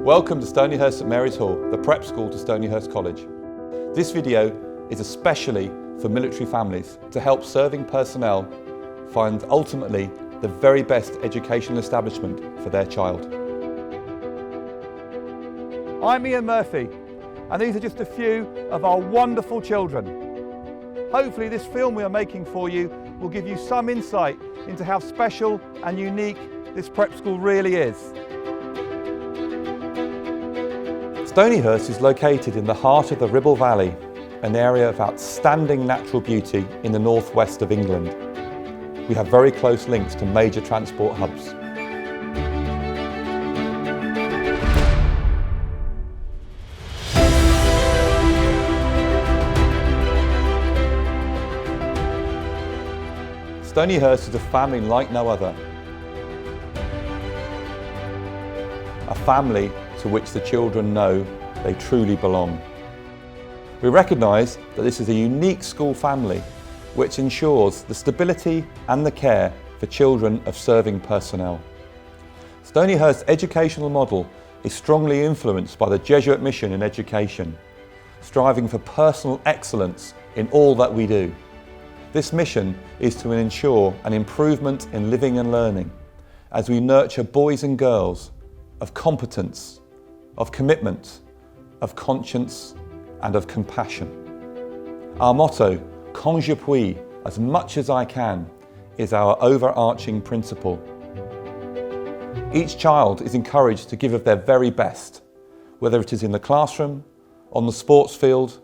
Welcome to Stonyhurst St Mary's Hall, the prep school to Stonyhurst College. This video is especially for military families to help serving personnel find ultimately the very best educational establishment for their child. I'm Ian Murphy, and these are just a few of our wonderful children. Hopefully this film we are making for you will give you some insight into how special and unique this prep school really is. Stonyhurst is located in the heart of the Ribble Valley, an area of outstanding natural beauty in the northwest of England. We have very close links to major transport hubs. Stonyhurst is a family like no other. A family to which the children know they truly belong. We recognise that this is a unique school family which ensures the stability and the care for children of serving personnel. Stonyhurst's educational model is strongly influenced by the Jesuit mission in education, striving for personal excellence in all that we do. This mission is to ensure an improvement in living and learning as we nurture boys and girls of competence, of commitment, of conscience and of compassion. Our motto, Quand je puis, as much as I can, is our overarching principle. Each child is encouraged to give of their very best, whether it is in the classroom, on the sports field,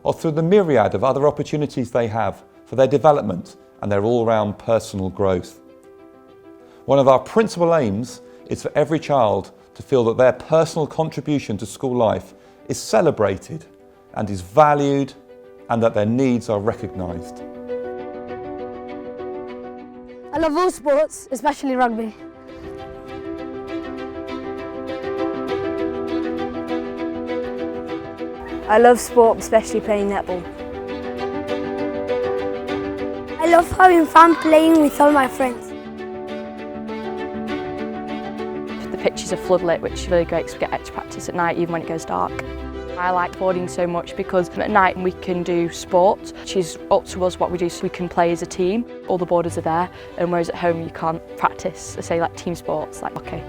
or through the myriad of other opportunities they have for their development and their all-round personal growth. One of our principal aims is for every child to feel that their personal contribution to school life is celebrated and is valued, and that their needs are recognised. I love all sports, especially rugby. I love sport, especially playing netball. I love having fun playing with all my friends. The pitches are floodlit, which is really great because we get extra practice at night even when it goes dark. I like boarding so much because at night we can do sport, which is up to us what we do so we can play as a team. All the boarders are there, and whereas at home you can't practice, say like team sports like hockey.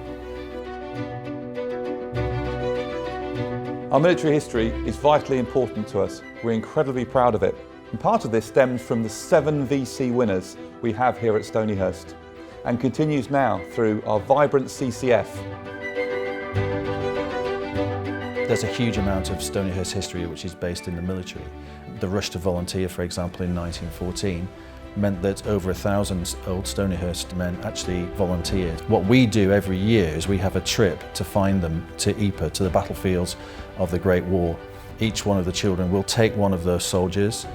Our military history is vitally important to us. We're incredibly proud of it. And part of this stems from the 7 VC winners we have here at Stonyhurst and continues now through our vibrant CCF. There's a huge amount of Stonyhurst history which is based in the military. The rush to volunteer, for example, in 1914 meant that over 1,000 old Stonyhurst men actually volunteered. What we do every year is we have a trip to find them to Ypres, to the battlefields of the Great War. Each one of the children will take one of those soldiers,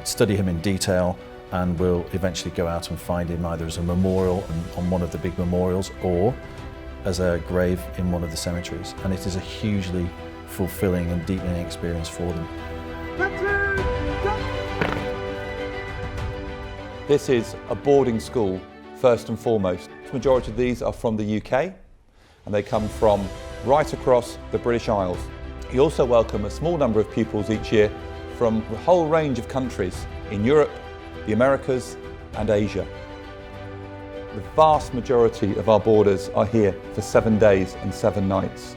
study him in detail, and will eventually go out and find him either as a memorial on one of the big memorials or as a grave in one of the cemeteries. And it is a hugely fulfilling and deepening experience for them. This is a boarding school, first and foremost. The majority of these are from the UK, and they come from right across the British Isles. We also welcome a small number of pupils each year from a whole range of countries in Europe, the Americas and Asia. The vast majority of our boarders are here for 7 days and 7 nights.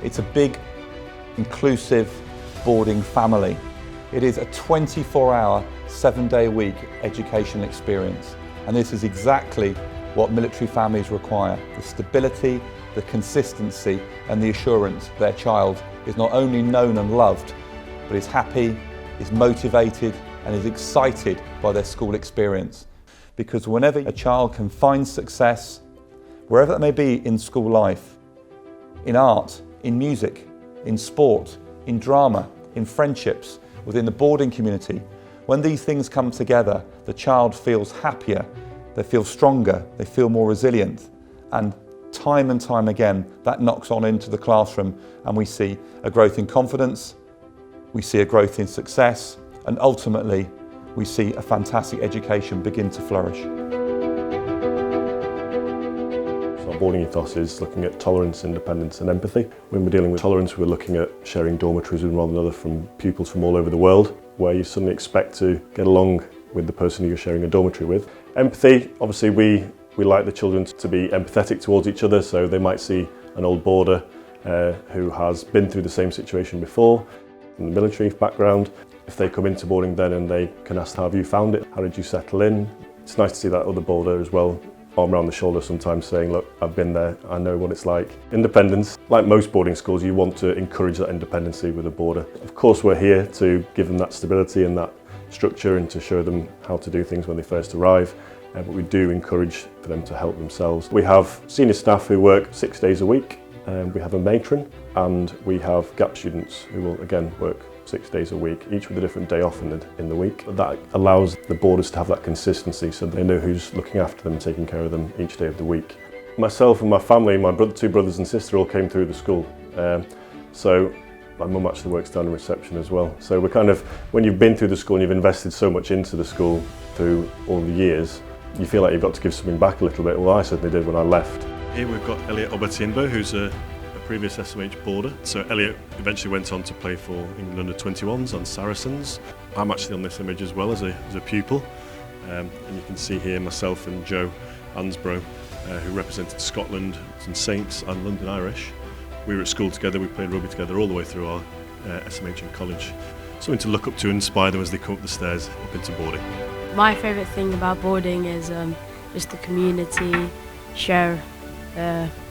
It's a big, inclusive boarding family. It is a 24-hour, 7-day-a-week educational experience. And this is exactly what military families require: the stability, the consistency and the assurance their child is not only known and loved, but is happy, is motivated and is excited by their school experience. Because whenever a child can find success, wherever that may be in school life, in art, in music, in sport, in drama, in friendships, within the boarding community, when these things come together, the child feels happier, they feel stronger, they feel more resilient, and time again, that knocks on into the classroom, and we see a growth in confidence, we see a growth in success, and ultimately, we see a fantastic education begin to flourish. So boarding ethos is looking at tolerance, independence and empathy. When we're dealing with tolerance, we're looking at sharing dormitories with one another from pupils from all over the world, where you suddenly expect to get along with the person you're sharing a dormitory with. Empathy, obviously we like the children to be empathetic towards each other, so they might see an old boarder who has been through the same situation before, from the military background. If they come into boarding then and they can ask, how have you found it? How did you settle in? It's nice to see that other boarder as well, arm around the shoulder sometimes saying, look, I've been there, I know what it's like. Independence, like most boarding schools, you want to encourage that independency with a boarder. Of course we're here to give them that stability and that structure and to show them how to do things when they first arrive, but we do encourage for them to help themselves. We have senior staff who work 6 days a week, we have a matron, and we have gap students who will again work 6 days a week, each with a different day off in the week. That allows the boarders to have that consistency so they know who's looking after them and taking care of them each day of the week. Myself and my family, my two brothers and sister all came through the school. So my mum actually works down in reception as well. So we're kind of, when you've been through the school and you've invested so much into the school through all the years, you feel like you've got to give something back a little bit. Well, I certainly did when I left. Here we've got Elliot Obertienbo, who's a previous SMH boarder. So Elliot eventually went on to play for England under-21s on Saracens. I'm actually on this image as well as a pupil. And you can see here myself and Joe Ansbro, who represented Scotland, St Saints and London Irish. We were at school together, we played rugby together all the way through our SMH in college. Something to look up to and inspire them as they come up the stairs up into boarding. My favourite thing about boarding is just the community, share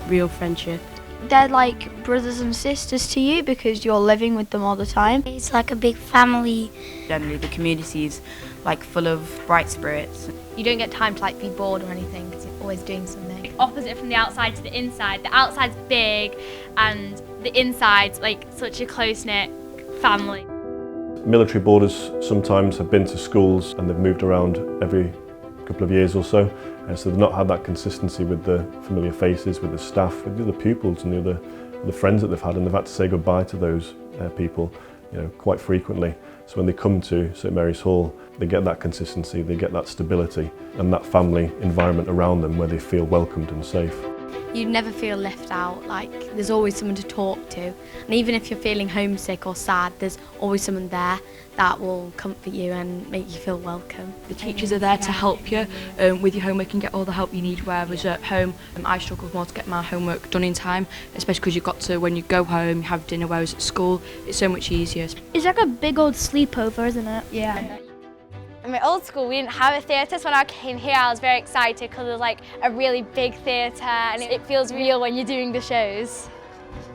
real friendship. They're like brothers and sisters to you because you're living with them all the time. It's like a big family. Generally the community is like full of bright spirits. You don't get time to like be bored or anything because you're always doing something. Opposite from the outside to the inside. The outside's big and the inside's like such a close-knit family. Military boarders sometimes have been to schools and they've moved around every couple of years or so. So they've not had that consistency with the familiar faces, with the staff, with the other pupils and the other friends that they've had, and they've had to say goodbye to those people, quite frequently. So when they come to St Mary's Hall, they get that consistency, they get that stability and that family environment around them where they feel welcomed and safe. You never feel left out, like there's always someone to talk to, and even if you're feeling homesick or sad, there's always someone there that will comfort you and make you feel welcome. The teachers are there to help you with your homework and get all the help you need, whereas at home I struggle more to get my homework done in time, especially because you've got to, when you go home, you have dinner, whereas at school it's so much easier. It's like a big old sleepover, isn't it? Yeah. In my old school, we didn't have a theatre, so when I came here, I was very excited because it was like a really big theatre and it feels real when you're doing the shows.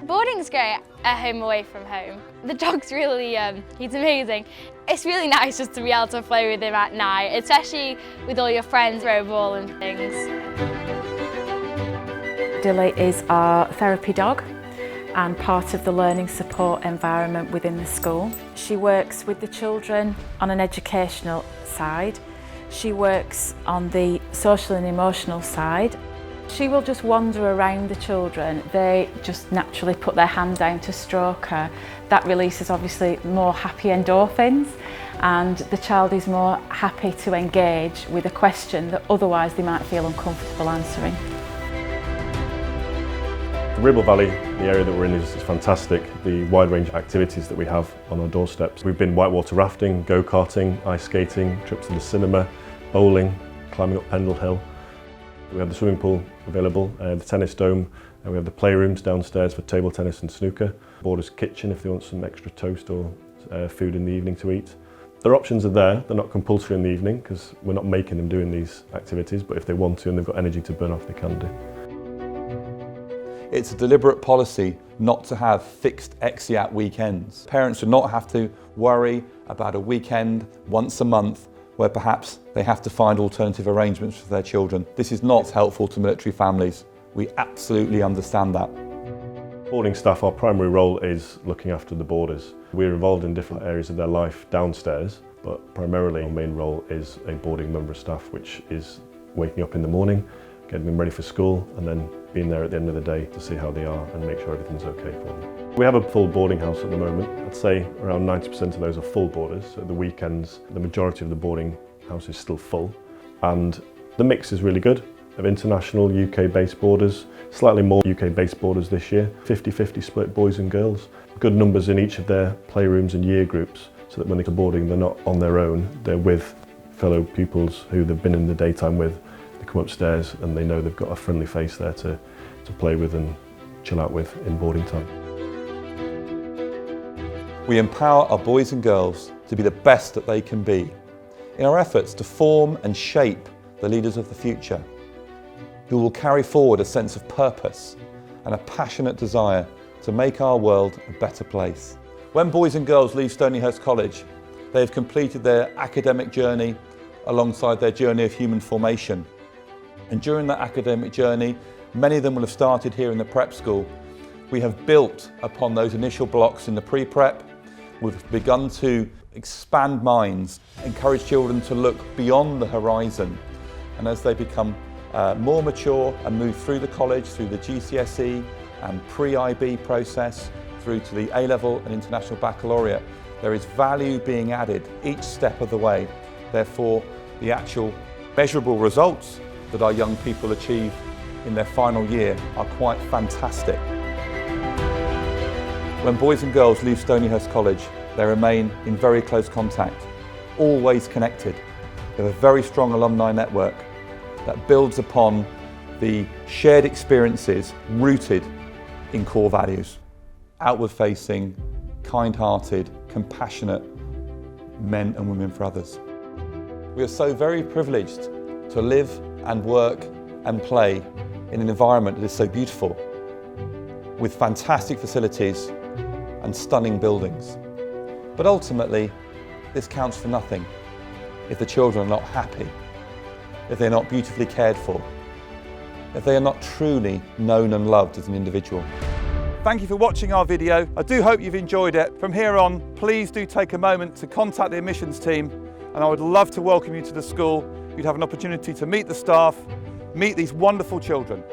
Boarding's great at home away from home. The dog's really, he's amazing. It's really nice just to be able to play with him at night, especially with all your friends, throw ball and things. Dilly is our therapy dog and part of the learning support environment within the school. She works with the children on an educational side. She works on the social and emotional side. She will just wander around the children. They just naturally put their hand down to stroke her. That releases obviously more happy endorphins, and the child is more happy to engage with a question that otherwise they might feel uncomfortable answering. The Ribble Valley, the area that we're in, is fantastic. The wide range of activities that we have on our doorsteps. We've been whitewater rafting, go-karting, ice skating, trips to the cinema, bowling, climbing up Pendle Hill. We have the swimming pool available, the tennis dome, and we have the playrooms downstairs for table tennis and snooker. Boarders' kitchen if they want some extra toast or food in the evening to eat. Their options are there, they're not compulsory in the evening because we're not making them doing these activities, but if they want to and they've got energy to burn off, they can do. It's a deliberate policy not to have fixed exeat weekends. Parents should not have to worry about a weekend once a month where perhaps they have to find alternative arrangements for their children. This is not helpful to military families. We absolutely understand that. Boarding staff, our primary role is looking after the boarders. We're involved in different areas of their life downstairs, but primarily our main role is a boarding member of staff, which is waking up in the morning, getting them ready for school, and then being there at the end of the day to see how they are and make sure everything's okay for them. We have a full boarding house at the moment. I'd say around 90% of those are full boarders. So at the weekends, the majority of the boarding house is still full. And the mix is really good. of international UK-based boarders, slightly more UK-based boarders this year, 50-50 split boys and girls. Good numbers in each of their playrooms and year groups, so that when they go boarding they're not on their own, they're with fellow pupils who they've been in the daytime with. They come upstairs and they know they've got a friendly face there to play with and chill out with in boarding time. We empower our boys and girls to be the best that they can be in our efforts to form and shape the leaders of the future, who will carry forward a sense of purpose and a passionate desire to make our world a better place. When boys and girls leave Stonyhurst College, they have completed their academic journey alongside their journey of human formation. And during that academic journey, many of them will have started here in the prep school. We have built upon those initial blocks in the pre-prep. We've begun to expand minds, encourage children to look beyond the horizon. And as they become more mature and move through the college, through the GCSE and pre-IB process, through to the A-level and International Baccalaureate, there is value being added each step of the way. Therefore, the actual measurable results that our young people achieve in their final year are quite fantastic. When boys and girls leave Stonyhurst College, they remain in very close contact, always connected. We have a very strong alumni network that builds upon the shared experiences rooted in core values. Outward-facing, kind-hearted, compassionate men and women for others. We are so very privileged to live and work and play in an environment that is so beautiful, with fantastic facilities and stunning buildings. But ultimately, this counts for nothing if the children are not happy, if they're not beautifully cared for, if they are not truly known and loved as an individual. Thank you for watching our video. I do hope you've enjoyed it. From here on, please do take a moment to contact the admissions team, and I would love to welcome you to the school. You'd have an opportunity to meet the staff, meet these wonderful children.